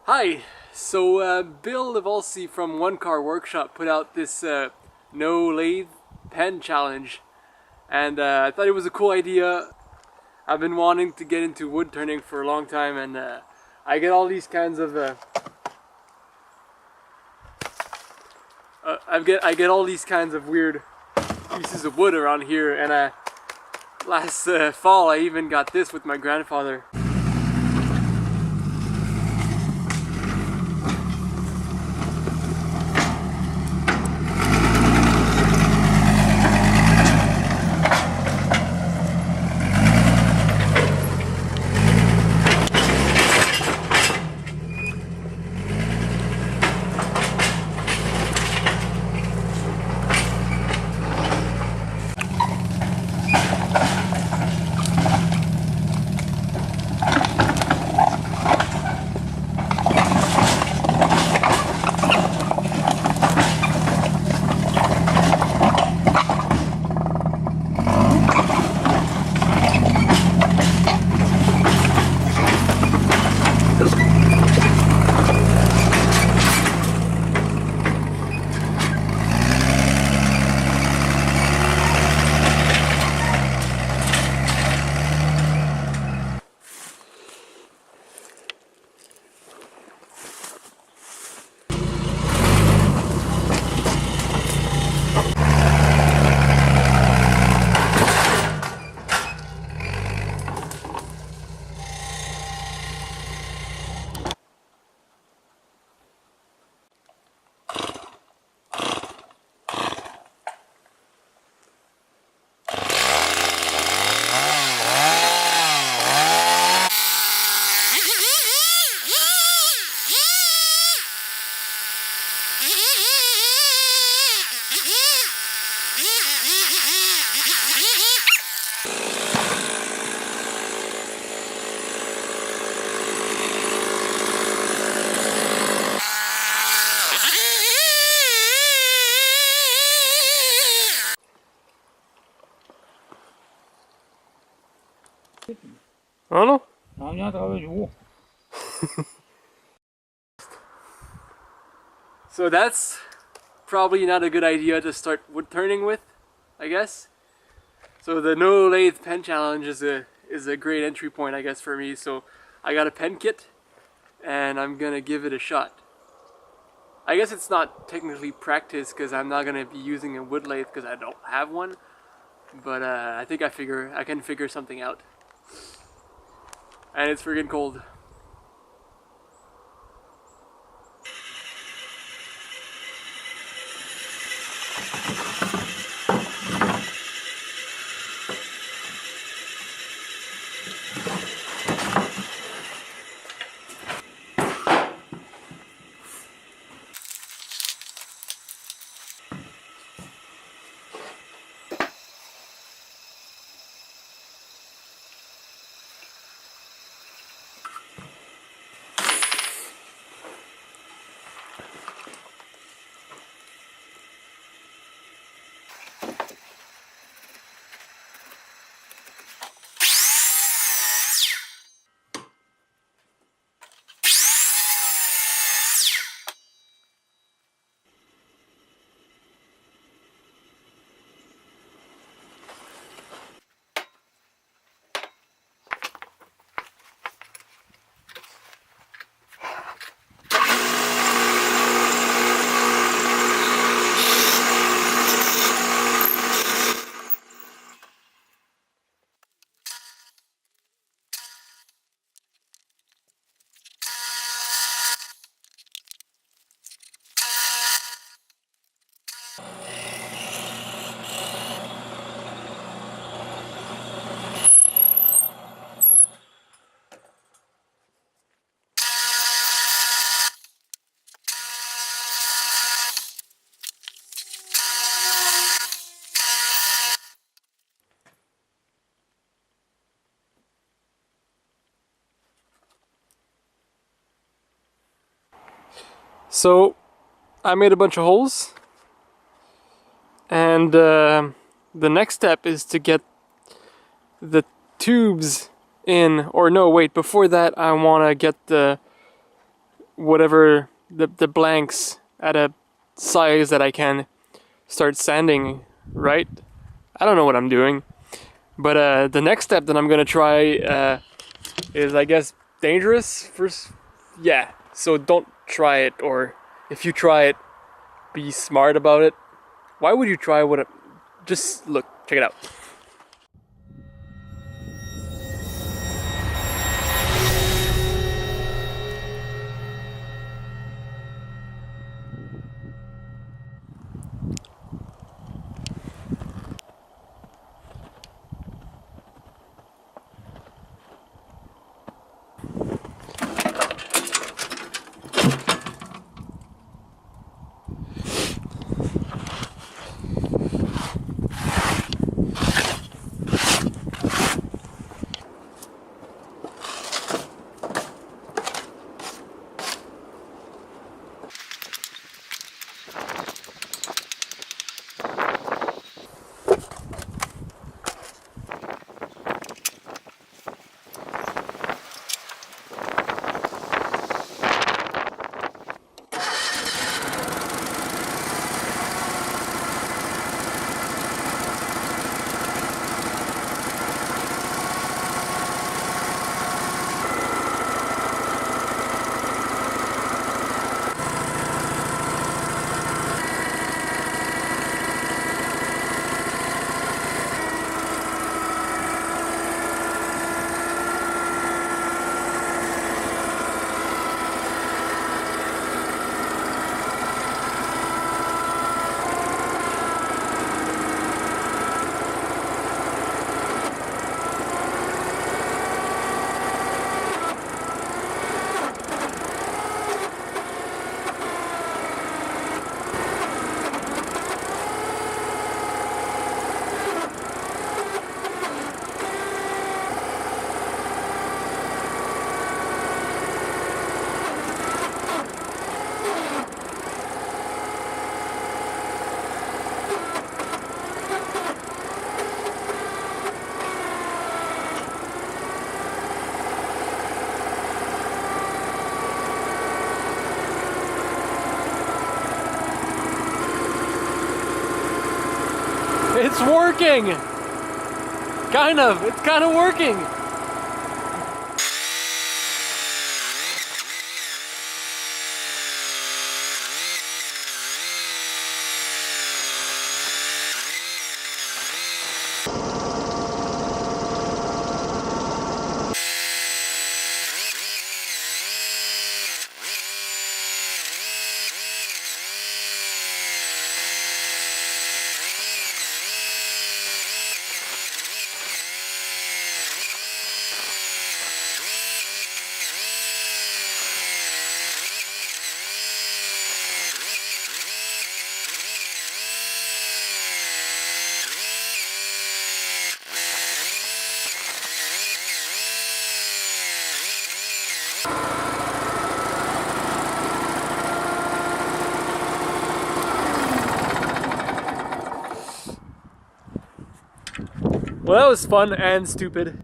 Hi, so Bill Livolsi from One Car Workshop put out this No Lathe Pen challenge, and I thought it was a cool idea. I've been wanting to get into wood turning for a long time, and I get all these kinds of I get all these kinds of weird pieces of wood around here, and last fall I even got this with my grandfather. Oh no? So that's probably not a good idea to start wood turning with, I guess. So the No Lathe Pen challenge is a great entry point, I guess, for me. So I got a pen kit, and I'm gonna give it a shot. I guess it's not technically practice because I'm not gonna be using a wood lathe because I don't have one. But I think I can figure something out. And it's friggin' cold. So I made a bunch of holes, and the next step is to get the tubes in, or no, wait, before that I want to get the the blanks at a size that I can start sanding, right? I don't know what I'm doing. But the next step that I'm gonna try is, I guess, dangerous. First, yeah. So don't try it, or if you try it, be smart about it. Why would you try what? Just look, check it out. It's working! Kind of, it's kind of working! Well, that was fun and stupid.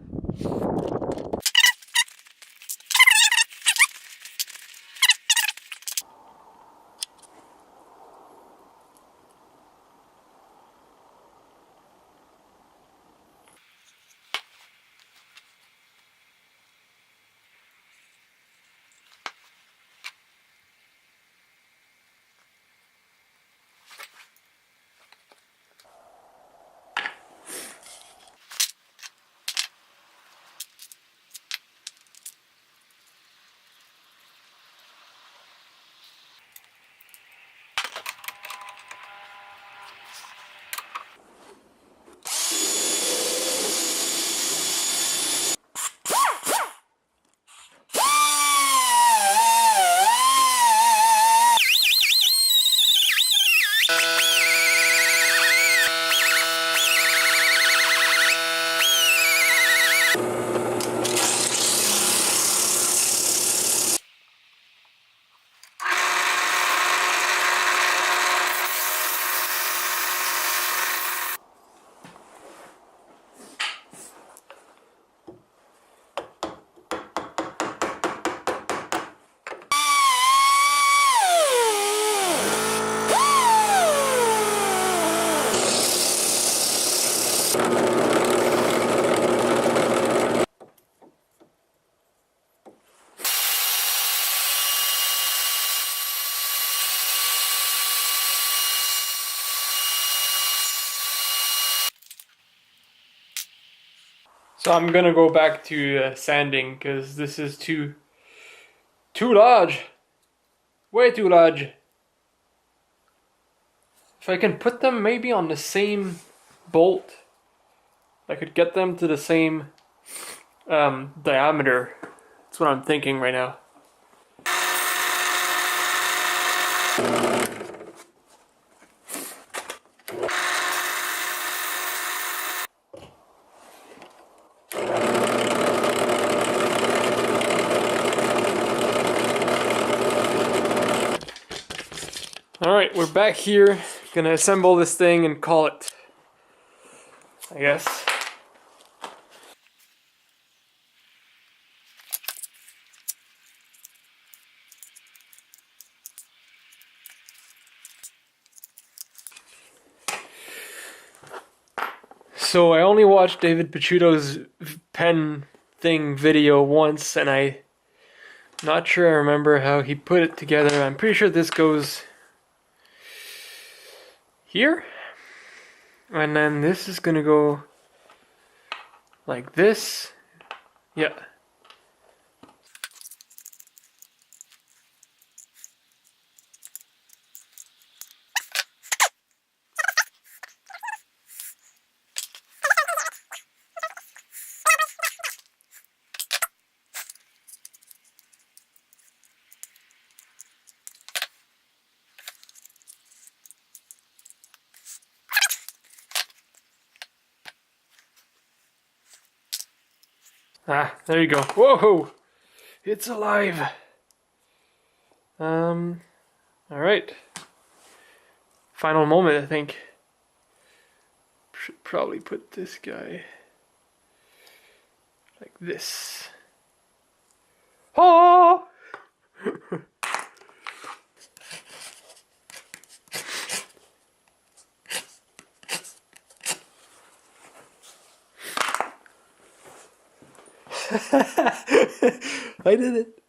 So I'm gonna go back to sanding because this is too large, way too large. If I can put them maybe on the same bolt, I could get them to the same diameter. That's what I'm thinking right now. Alright, we're back here. Gonna assemble this thing and call it, I guess. So I only watched David Picciuto's pen thing video once, and I'm not sure I remember how he put it together. I'm pretty sure this goes here, and then this is gonna go like this. Yeah. Ah, there you go. Whoa! It's alive! Alright. Final moment, I think. Should probably put this guy like this. Oh! I did it.